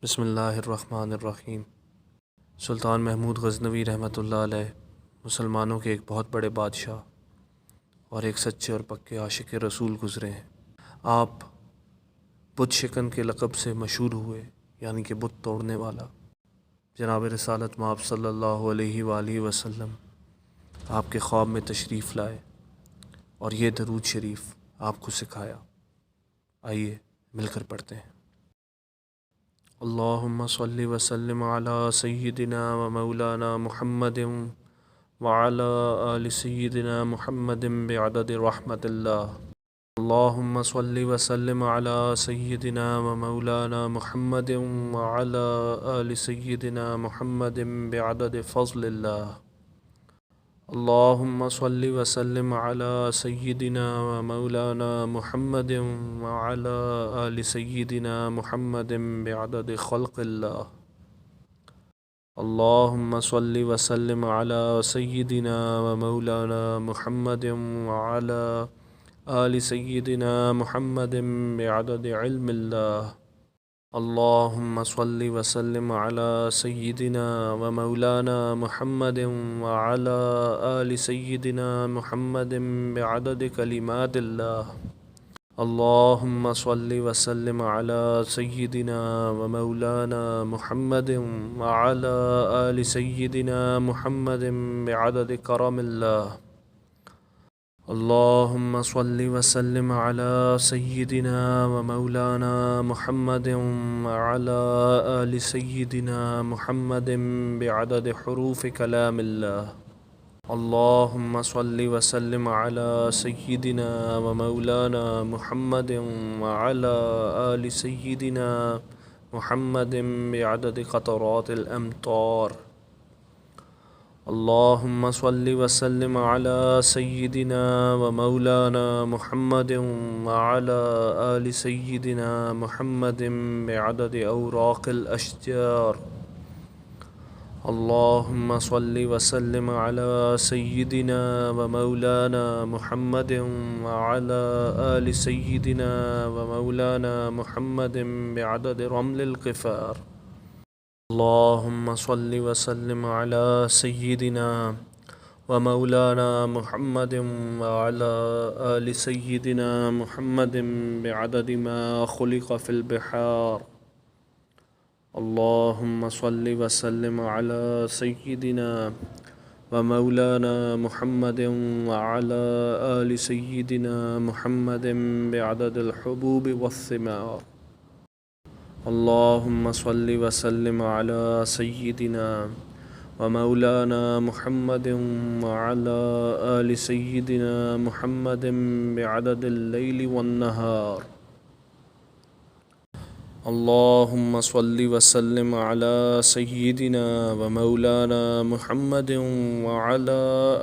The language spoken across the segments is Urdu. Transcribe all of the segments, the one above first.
بسم اللہ الرحمن الرحیم۔ سلطان محمود غزنوی رحمۃ اللہ علیہ مسلمانوں کے ایک بہت بڑے بادشاہ اور ایک سچے اور پکے عاشق رسول گزرے ہیں۔ آپ بت شکن کے لقب سے مشہور ہوئے، یعنی کہ بت توڑنے والا۔ جناب رسالت مآب صلی اللہ علیہ وآلہ وسلم آپ کے خواب میں تشریف لائے اور یہ درود شریف آپ کو سکھایا۔ آئیے مل کر پڑھتے ہیں۔ اللہم صلی وسلم علی سیدنا و مولانا محمد وعلی آل سیدنا محمد بعدد رحمت اللہ۔ اللہم صلی وسلم علی سیدنا و مولانا محمد وعلی آل سیدنا محمد بعدد فضل اللہ۔ اللہم صلی وسلم علی سیدنا و مولانا محمد وعلی آل سیدنا محمد بعدد خلق اللہ۔ اللہم صلی وسلم علی سیدنا و مولانا محمد وعلی آل سیدنا محمد بعدد علم اللہ۔ اللہم صلی وسلم علی سیدنا و مولانا محمد وعلی آل سیدنا محمد بعدد کلمات اللہ۔ اللہم صلی وسلم علی سیدنا و مولانا محمد وعلی آل سیدنا محمد بعدد کرم اللہ۔ اللہم صلی وسلم علی سیدنا و مولانا محمد وعلی آل سیدنا محمد بعدد حروف کلام اللہ۔ اللہم صلی وسلم علی سیدنا و مولانا محمد وعلی آل سیدنا محمد بعدد قطرات الامطار۔ اللہم صلی وسلم علی سیدنا و مولانا محمد وعلی آل سیدنا محمد بعدد اوراق الاشجار۔ اللہم صلی وسلم علی سیدنا و مولانا محمد وعلی آل سیدنا و مولانا محمد بعدد رمل القفار۔ اللہم صلی وسلم علی سیدنا و مولانا محمد وعلی آل سیدنا محمد بعدد ما خلق فی البحار۔ اللہم صلی وسلم علی سیدنا و مولانا محمد وعلی آل سیدنا محمد بعدد الحبوب والثمار۔ اللہم صلی وسلم علی سیدنا و مولانا محمد وعلی آل سیدنا محمد بعدد اللیل والنہار۔ اللہم صلی وسلم علی سیدنا و مولانا محمد وعلی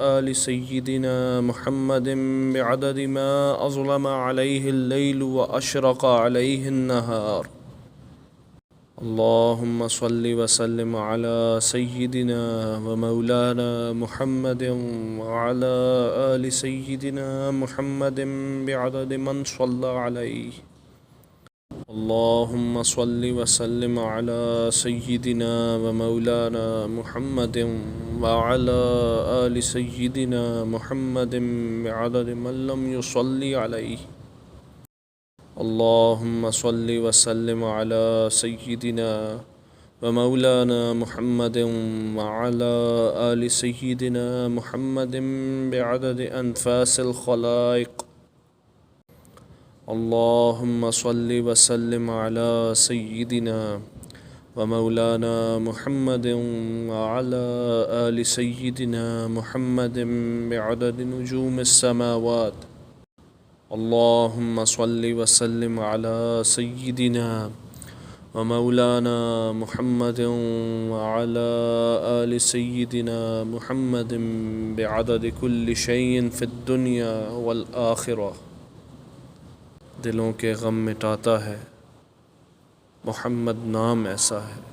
آل سیدنا محمد بعدد ما اظلم علیہ اللیل واشرق علیہ النہار۔ اللہم صلی وسلم علی سیدنا و مولانا محمد وعلی آل سیدنا محمد بعدد من صلی علیہ۔ اللہم صلی وسلم علی سیدنا و مولانا محمد وعلی آل سیدنا محمد بعدد من لم يصلی علیہ۔ اللہم صلی وسلم علی سیدنا و مولانا محمد وعلی آل سیدنا محمد بعدد انفاس الخلائق۔ اللہم صلی وسلم علی سیدنا و مولانا محمد وعلی آل سیدنا محمد بعدد نجوم السماوات۔ اللہم صلی وسلم علی سیدنا و مولانا محمد وعلی آل سیدنا محمد بعدد کل شیء فی الدنیا والآخرہ۔ دلوں کے غم مٹاتا ہے محمد نام ایسا ہے۔